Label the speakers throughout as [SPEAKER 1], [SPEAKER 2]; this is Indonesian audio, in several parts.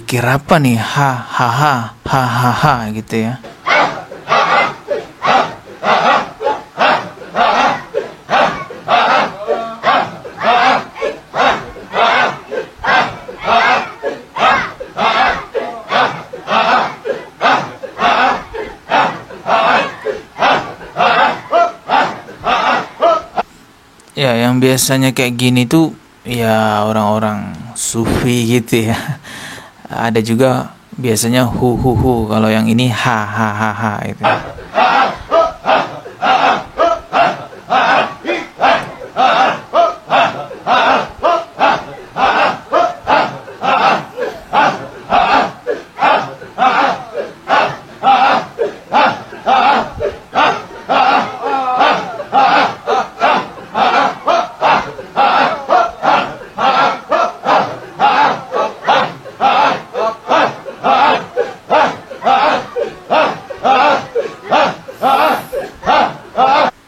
[SPEAKER 1] zikir apa nih? Ha ha ha ha ha ha gitu ya. Ya, yang biasanya kayak gini tuh ya orang-orang sufi gitu ya. Ada juga biasanya hu hu hu. Kalau yang ini ha ha ha ha gitu.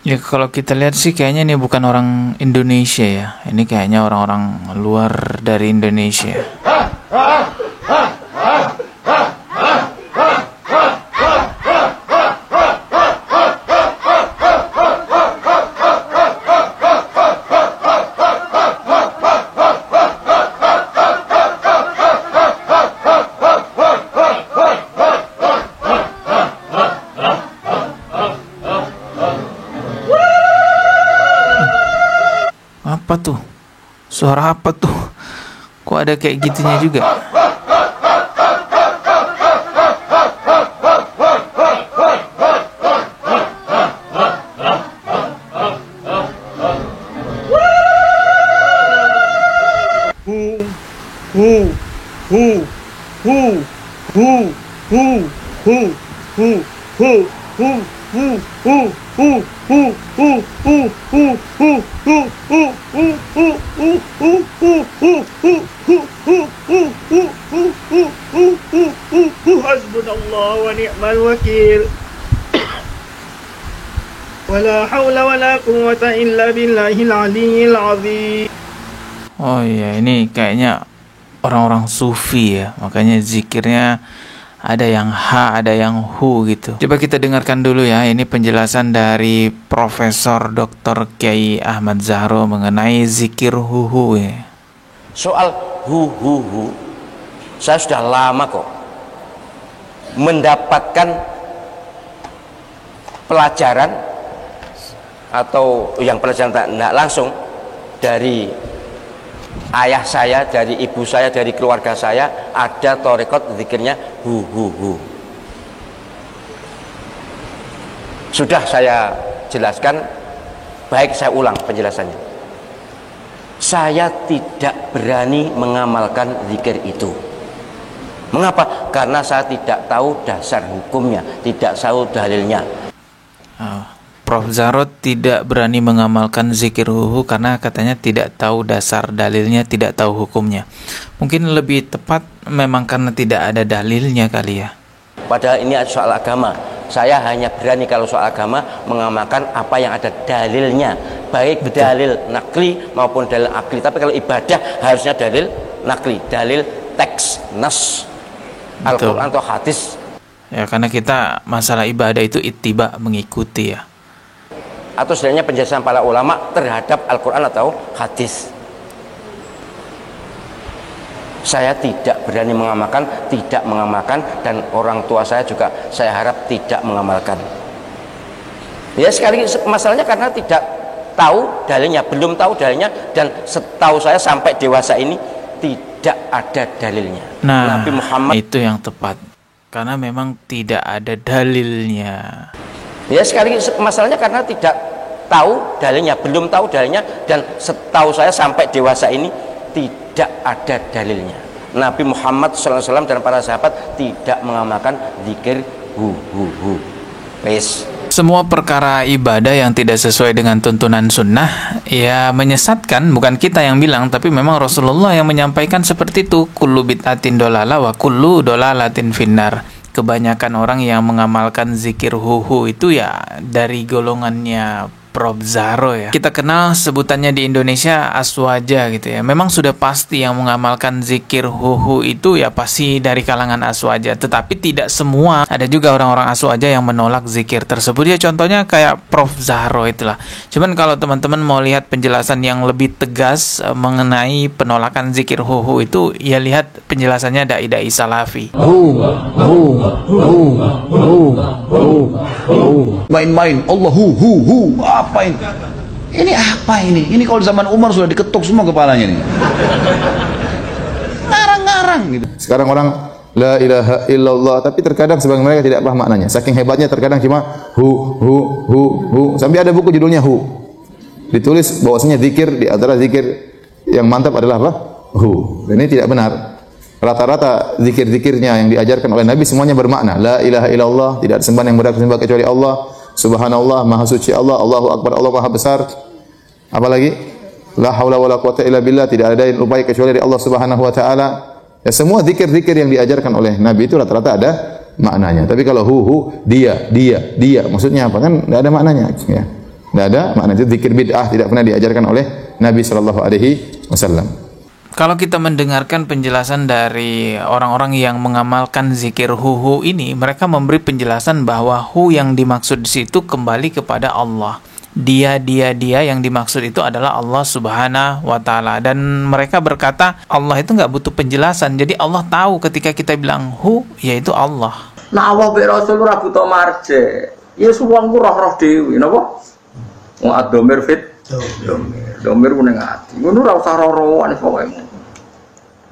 [SPEAKER 1] Ya kalau kita lihat sih kayaknya ini bukan orang Indonesia ya. Ini kayaknya orang-orang luar dari Indonesia. Apa tuh? Suara apa tuh? Kok ada kayak gitunya juga?
[SPEAKER 2] Hasbunallah wa ni'mal wakil. Wala haula wala quwwata illa billahil aliyyil azim.
[SPEAKER 1] Oh iya, ini kayaknya orang-orang sufi ya. Makanya zikirnya ada yang ha, ada yang hu gitu. Coba kita dengarkan dulu ya. Ini penjelasan dari Profesor Dr. Kiai Ahmad Zahro mengenai zikir hu hu ya.
[SPEAKER 3] Soal hu hu hu, saya sudah lama kok mendapatkan pelajaran atau yang pelajaran tidak langsung dari ayah saya, dari ibu saya, dari keluarga saya, ada torekot zikirnya hu hu hu. Sudah saya jelaskan, baik saya ulang penjelasannya. Saya tidak berani mengamalkan zikir itu. Mengapa? Karena saya tidak tahu dasar hukumnya, tidak tahu dalilnya.
[SPEAKER 1] Prof. Zahro tidak berani mengamalkan zikir huhu karena katanya tidak tahu dasar dalilnya, tidak tahu hukumnya. Mungkin lebih tepat memang karena tidak ada dalilnya kali ya.
[SPEAKER 3] Padahal ini soal agama. Saya hanya berani kalau soal agama mengamalkan apa yang ada dalilnya, baik betul, dalil nakli maupun dalil akli. Tapi kalau ibadah harusnya dalil nakli, dalil teks nas Al-Quran atau hadis.
[SPEAKER 1] Ya, karena kita masalah ibadah itu ittiba, mengikuti ya.
[SPEAKER 3] Atau sebenarnya penjelasan para ulama terhadap Al-Quran atau hadis. Saya tidak berani mengamalkan, tidak mengamalkan, dan orang tua saya juga saya harap tidak mengamalkan. Ya sekali masalahnya karena tidak tahu dalilnya, belum tahu dalilnya, dan setahu saya sampai dewasa ini tidak ada dalilnya.
[SPEAKER 1] Nah,
[SPEAKER 3] Nabi Muhammad
[SPEAKER 1] itu yang tepat. Karena memang tidak ada dalilnya.
[SPEAKER 3] Ya sekali masalahnya karena tidak tahu dalilnya, belum tahu dalilnya, dan setahu saya sampai dewasa ini tidak ada dalilnya. Nabi Muhammad SAW dan para sahabat tidak mengamalkan zikir hu hu hu. Wes.
[SPEAKER 1] Semua perkara ibadah yang tidak sesuai dengan tuntunan sunnah ya menyesatkan. Bukan kita yang bilang, tapi memang Rasulullah yang menyampaikan seperti itu. Kullu bid'atin dolalah wa kullu dolalatin finnar. Kebanyakan orang yang mengamalkan zikir huhu itu ya dari golongannya Prof. Zaro ya. Kita kenal sebutannya di Indonesia aswaja gitu ya. Memang sudah pasti yang mengamalkan zikir hu itu ya pasti dari kalangan aswaja. Tetapi tidak semua. Ada juga orang-orang aswaja yang menolak zikir tersebut. Ya contohnya kayak Prof. Zaro itulah. Cuman kalau teman-teman mau lihat penjelasan yang lebih tegas mengenai penolakan zikir hu itu, ya lihat penjelasannya dai-dai salafi.
[SPEAKER 4] Main-main Allah hu apa ini? Ini apa ini? Ini kalau zaman Umar sudah diketuk semua kepalanya nih. Ngarang-ngarang gitu. Sekarang orang la ilaha illallah, tapi terkadang sebagian mereka tidak paham maknanya. Saking hebatnya terkadang cuma hu. Sampai ada buku judulnya hu. Ditulis bahwasanya zikir di antara zikir yang mantap adalah apa? Hu. Dan ini tidak benar. Rata-rata zikir-zikirnya yang diajarkan oleh Nabi semuanya bermakna. La ilaha illallah, tidak ada sembahan yang berhak disembah kecuali Allah. Subhanallah, maha suci Allah. Allahu akbar, Allah maha besar. Apalagi? La haula wala quwata illa billah, tidak ada yang upaya kecuali dari Allah Subhanahu wa taala. Ya, semua zikir-zikir yang diajarkan oleh Nabi itu rata-rata ada maknanya. Tapi kalau dia, maksudnya apa? Kan enggak ada maknanya, ya. Enggak ada makna. Itu zikir bid'ah, tidak pernah diajarkan oleh Nabi sallallahu alaihi wasallam.
[SPEAKER 1] Kalau kita mendengarkan penjelasan dari orang-orang yang mengamalkan zikir hu ini, mereka memberi penjelasan bahwa hu yang dimaksud di situ kembali kepada Allah. Dia yang dimaksud itu adalah Allah Subhanahu wa taala, dan mereka berkata Allah itu nggak butuh penjelasan. Jadi Allah tahu ketika kita bilang hu, yaitu Allah.
[SPEAKER 3] Nah Allah be Rasul ora buta marje. Ya wong ku roh-roh dhewe napa? Wong adomir fit domir ku ning ati. Ngono ora usah roh-rohan pokoke.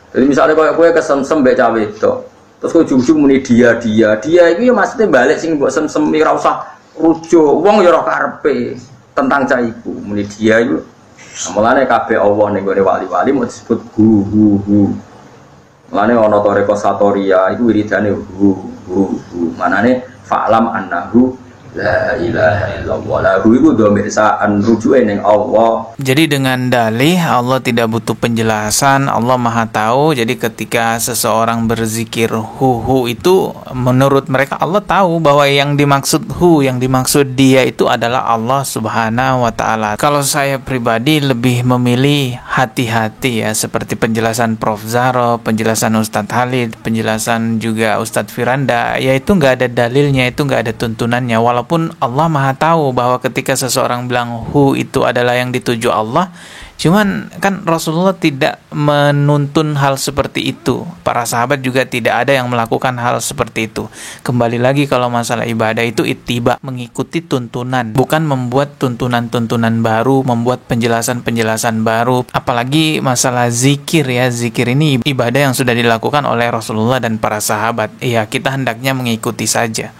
[SPEAKER 3] Jadi misalnya kowe kesemsem mbek cah wedok. Terus kowe ujug-ujug muni dia iki ya maksudnya balik sing mbok semsemi ora usah rujuk. Wong ya ora karepe tentang cah iku. Muni dia iku. Mulane kabeh Allah ning gone wali-wali mau disebut hu. Mulane ana toreko satoria iku wiridane hu. Manane fa'lam annahu la ilaha illallah. Lahu iku dhamir sa'an rujuke ning Allah.
[SPEAKER 1] Jadi dengan dalih Allah tidak butuh penjelasan, Allah Maha tahu. Jadi ketika seseorang berzikir hu itu menurut mereka Allah tahu bahwa yang dimaksud hu, yang dimaksud dia itu adalah Allah Subhanahu wa taala. Kalau saya pribadi lebih memilih hati-hati ya, seperti penjelasan Prof. Zaro, penjelasan Ustadz Halid, penjelasan juga Ustadz Firanda, yaitu nggak ada dalilnya, itu nggak ada tuntunannya. Walaupun Allah Maha tahu bahwa ketika seseorang bilang hu itu adalah yang dituju Allah, cuman kan Rasulullah tidak menuntun hal seperti itu. Para sahabat juga tidak ada yang melakukan hal seperti itu. Kembali lagi kalau masalah ibadah itu ittiba, mengikuti tuntunan, bukan membuat tuntunan-tuntunan baru, membuat penjelasan-penjelasan baru. Apalagi masalah zikir ya, zikir ini ibadah yang sudah dilakukan oleh Rasulullah dan para sahabat. Iya, kita hendaknya mengikuti saja.